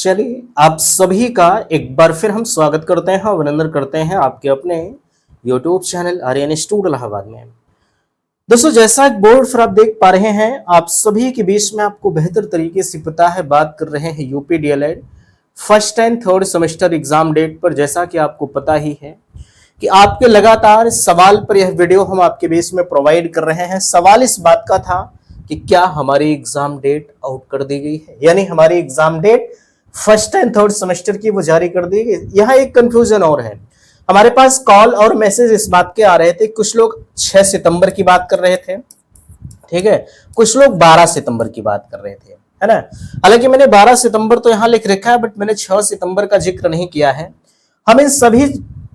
चलिए आप सभी का एक बार फिर हम स्वागत करते हैं, अभिनंदन करते हैं आपके अपने YouTube channel Aryan institute Allahabad में। दोस्तों, जैसा एक बोर्ड पर आप देख पा रहे हैं, आप सभी के बीच में आपको बेहतर तरीके से पता है, बात कर रहे हैं UP DElEd first and third semester exam date पर। जैसा कि आपको पता ही है कि आपके लगातार सवाल पर यह वीडियो हम आपके बीच में प्रोवाइड कर रहे हैं। सवाल इस बात का था कि क्या हमारी एग्जाम डेट आउट कर दी गई है, यानी हमारी exam date first and third semester की वो जारी कर दी गई। यहाँ एक कंफ्यूजन और है, हमारे पास कॉल और मैसेज इस बात के आ रहे थे। कुछ लोग 6 सितंबर की बात कर रहे थे, ठीक है, कुछ लोग 12 सितंबर की बात कर रहे थे, है ना। हालांकि मैंने 12 सितंबर तो यहाँ लिख रखा है, बट मैंने 6 सितंबर का जिक्र नहीं किया है। हम इन सभी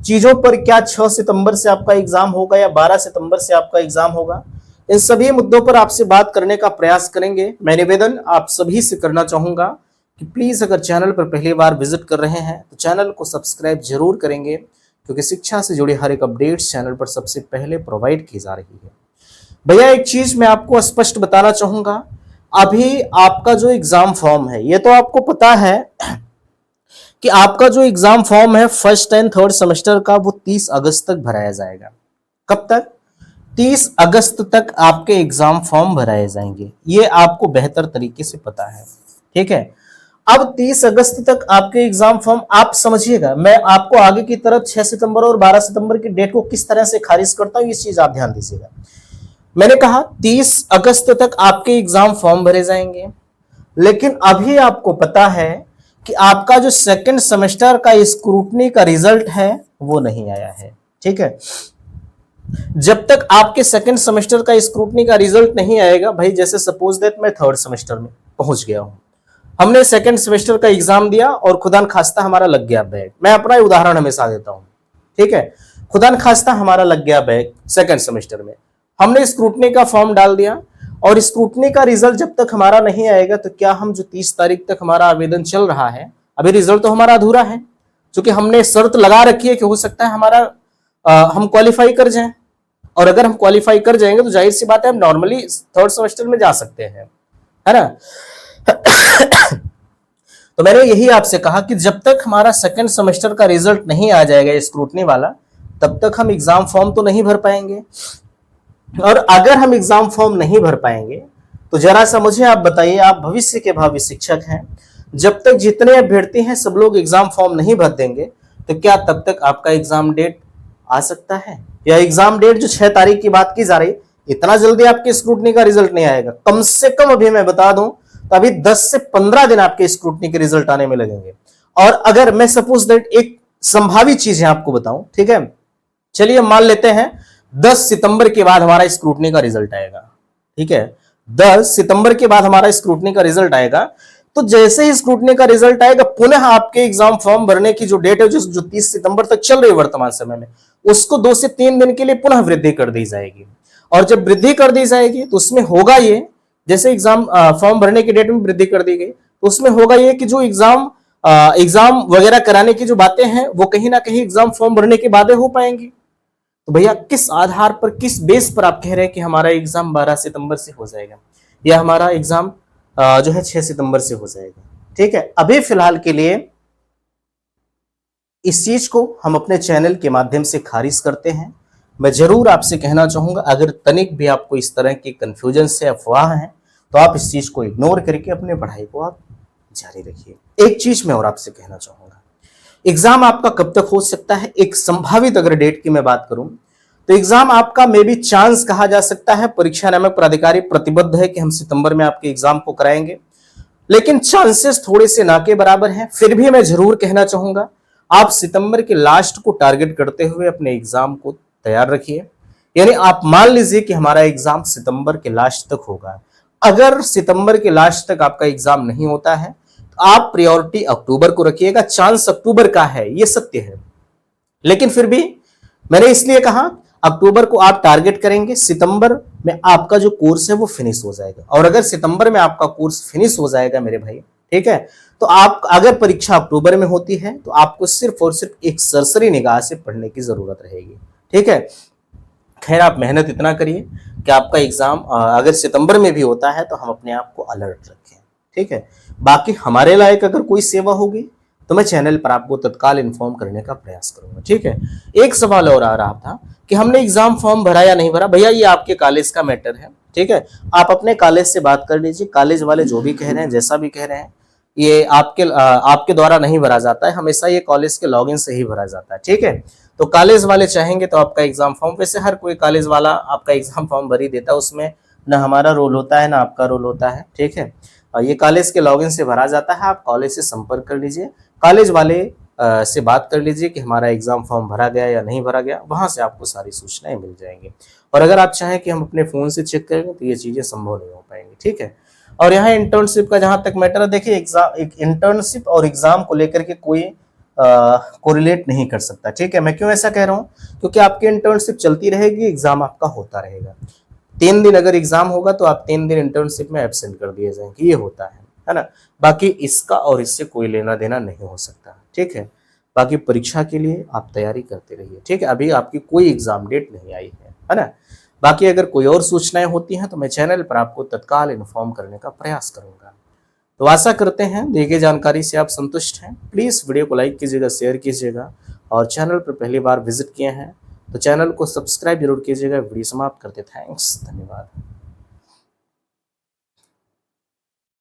चीजों पर, क्या 6 सितंबर से आपका एग्जाम होगा या 12 सितंबर से आपका एग्जाम होगा, इन सभी मुद्दों पर आपसे बात करने का प्रयास करेंगे। मैं निवेदन आप सभी से करना चाहूंगा कि प्लीज अगर चैनल पर पहली बार विजिट कर रहे हैं तो चैनल को सब्सक्राइब जरूर करेंगे, क्योंकि शिक्षा से जुड़ी हर एक अपडेट्स चैनल पर सबसे पहले प्रोवाइड की जा रही है। भैया एक चीज मैं आपको स्पष्ट बताना चाहूंगा, अभी आपका जो एग्जाम फॉर्म है, ये तो आपको पता है कि आपका जो एग्जाम फॉर्म है फर्स्ट एंड थर्ड सेमेस्टर का, वो 30 अगस्त तक भराया जाएगा। कब तक? 30 अगस्त तक आपके एग्जाम फॉर्म भराए जाएंगे, ये आपको बेहतर तरीके से पता है, ठीक है। अब 30 अगस्त तक आपके एग्जाम फॉर्म, आप समझिएगा, मैं आपको आगे की तरफ 6 सितंबर और 12 सितंबर की डेट को किस तरह से खारिज करता हूं, इस चीज आप ध्यान दीजिएगा। मैंने कहा 30 अगस्त तक आपके एग्जाम फॉर्म भरे जाएंगे, लेकिन अभी आपको पता है कि आपका जो सेकंड सेमेस्टर का स्क्रूटनी का रिजल्ट है वो नहीं आया है, ठीक है। जब तक आपके सेकंड सेमेस्टर का स्क्रूटनी का रिजल्ट नहीं आएगा, भाई जैसे सपोज दैट मैं थर्ड सेमेस्टर में पहुंच गया हूं, हमने सेकंड सेमेस्टर का एग्जाम दिया और खुदा न खास्ता हमारा लग गया बैग। मैं अपना उदाहरण हमेशा देता हूं, ठीक है। खुदा न खास्ता हमारा लग गया बैग सेकंड सेमेस्टर में, हमने स्क्रूटनी का फॉर्म डाल दिया और स्क्रूटनी का रिजल्ट जब तक हमारा नहीं आएगा, तो क्या हम जो 30 तारीख तक हमारा आवेदन चल रहा है, अभी रिजल्ट तो हमारा अधूरा है, क्योंकि हमने शर्त लगा रखी है कि हो सकता है हमारा हम क्वालिफाई कर जाएं, और अगर हम क्वालिफाई कर जाएंगे तो जाहिर सी बात है हम नॉर्मली थर्ड सेमेस्टर में जा सकते हैं, है ना। तो मैंने यही आपसे कहा कि जब तक हमारा सेकंड सेमेस्टर का रिजल्ट नहीं आ जाएगा स्क्रूटनी वाला, तब तक हम एग्जाम फॉर्म तो नहीं भर पाएंगे। और अगर हम एग्जाम फॉर्म नहीं भर पाएंगे तो जरा सा मुझे आप बताइए, आप भविष्य के भावी शिक्षक हैं, जब तक जितने अभ्यर्थी हैं सब लोग एग्जाम फॉर्म नहीं भर देंगे, तो क्या तब तक आपका एग्जाम डेट आ सकता है? या एग्जाम डेट जो 6 तारीख की बात की जा रही, इतना जल्दी आपके स्क्रूटनी का रिजल्ट नहीं आएगा। कम से कम अभी मैं बता दूं तो अभी 10 से 15 दिन आपके स्क्रूटनी के रिजल्ट आने में लगेंगे। और अगर मैं सपोज दैट एक संभावित चीज है आपको बताऊं, ठीक है, चलिए मान लेते हैं 10 सितंबर के बाद हमारा स्क्रूटनी का रिजल्ट आएगा, ठीक है। 10 सितंबर के बाद हमारा स्क्रूटनी का रिजल्ट आएगा, तो जैसे ही स्क्रूटनी का रिजल्ट आएगा, पुनः आपके एग्जाम फॉर्म भरने की जो डेट है, जो 30 सितंबर तक चल रही है वर्तमान समय में, उसको 2 से 3 दिन के लिए पुनः वृद्धि कर दी जाएगी। और जब वृद्धि कर दी जाएगी तो उसमें होगा ये, जैसे एग्जाम फॉर्म भरने की डेट में वृद्धि कर दी गई, तो उसमें होगा ये कि जो एग्जाम वगैरह कराने की जो बातें हैं, वो कहीं ना कहीं एग्जाम फॉर्म भरने के बाद हो पाएंगी। तो भैया किस आधार पर, किस बेस पर आप कह रहे हैं कि हमारा एग्जाम 12 सितंबर से हो जाएगा या हमारा एग्जाम जो है 6 सितंबर से हो जाएगा? ठीक है, अभी फिलहाल के लिए इस चीज को हम अपने चैनल के माध्यम से खारिज करते हैं। मैं जरूर आपसे कहना चाहूंगा, अगर तनिक भी आपको इस तरह की कंफ्यूजन से अफवाह है, तो आप इस चीज को इग्नोर करके अपने पढ़ाई को आप जारी रखिए। एक चीज मैं और आपसे कहना चाहूंगा, एग्जाम आपका कब तक हो सकता है? एक संभावित अगर डेट की मैं बात करूं तो एग्जाम आपका मे बी चांस कहा जा सकता है, परीक्षा नियामक प्राधिकारी प्रतिबद्ध है कि हम सितंबर में आपके एग्जाम को कराएंगे, लेकिन चांसेस थोड़े से ना के बराबर हैं। फिर भी मैं जरूर कहना चाहूंगा, आप सितंबर के लास्ट को टारगेट करते हुए अपने एग्जाम को तैयार रखिए। यानी आप मान लीजिए कि हमारा एग्जाम सितंबर के लास्ट तक होगा। अगर सितंबर के लास्ट तक आपका एग्जाम नहीं होता है तो आप प्रायोरिटी अक्टूबर को रखिएगा। चांस अक्टूबर का है, ये सत्य है, लेकिन फिर भी मैंने इसलिए कहा अक्टूबर को आप टारगेट करेंगे, सितंबर में आपका जो कोर्स है वो फिनिश हो जाएगा। और अगर सितंबर में आपका कोर्स फिनिश हो जाएगा मेरे भाई, ठीक है, तो आप अगर परीक्षा अक्टूबर में होती है तो आपको सिर्फ और सिर्फ एक सरसरी निगाह से पढ़ने की जरूरत रहेगी, ठीक है। खैर, आप मेहनत इतना करिए कि आपका एग्जाम अगर सितंबर में भी होता है तो हम अपने आप को अलर्ट रखें, ठीक है। बाकी हमारे लायक अगर कोई सेवा होगी तो मैं चैनल पर आपको तत्काल इन्फॉर्म करने का प्रयास करूंगा, ठीक है। एक सवाल और आ रहा था कि हमने एग्जाम फॉर्म भरा या नहीं भरा। भैया ये आपके कॉलेज का मैटर है, ठीक है। आप अपने कॉलेज से बात कर लीजिए, कॉलेज वाले जो भी कह रहे हैं, जैसा भी कह रहे हैं, ये आपके द्वारा नहीं भरा जाता है, हमेशा ये कॉलेज के लॉगिन से ही भरा जाता है, ठीक है। तो कॉलेज वाले चाहेंगे तो आपका एग्जाम फॉर्म, वैसे हर कोई कॉलेज वाला आपका एग्जाम फॉर्म भर ही देता है, उसमें ना हमारा रोल होता है ना आपका रोल होता है, ठीक है। ये कॉलेज के लॉगिन से भरा जाता है। आप कॉलेज से संपर्क कर लीजिए, कॉलेज वाले से बात कर लीजिए कि हमारा एग्जाम फॉर्म भरा गया या नहीं भरा गया, वहां से आपको सारी सूचनाएं मिल जाएंगी। और अगर आप चाहें कि हम अपने फोन से चेक करें तो ये चीजें संभव नहीं हो पाएंगी, ठीक है। और यहाँ इंटर्नशिप का जहां तक मैटर है, देखिए एग्जाम, एक इंटर्नशिप और एग्जाम को लेकर के कोई कोरिलेट नहीं कर सकता, ठीक है। मैं क्यों ऐसा कह रहा हूँ, क्योंकि आपकी इंटर्नशिप चलती रहेगी, एग्जाम आपका होता रहेगा। 3 दिन अगर एग्जाम होगा तो आप 3 दिन इंटर्नशिप में एब्सेंट कर दिए जाएंगे, ये होता है ना। बाकी इसका और इससे कोई लेना देना नहीं हो सकता, ठीक है। बाकी परीक्षा के लिए आप तैयारी करते रहिए, ठीक है। अभी आपकी कोई एग्जाम डेट नहीं आई है ना। बाकी अगर कोई और सूचनाएं होती हैं तो मैं चैनल पर आपको तत्काल इन्फॉर्म करने का प्रयास करूंगा। तो आशा करते हैं दी गई जानकारी से आप संतुष्ट हैं। प्लीज वीडियो को लाइक कीजिएगा, शेयर कीजिएगा, और चैनल पर पहली बार विजिट किए हैं तो चैनल को सब्सक्राइब जरूर कीजिएगा। वीडियो समाप्त करते, थैंक्स, धन्यवाद।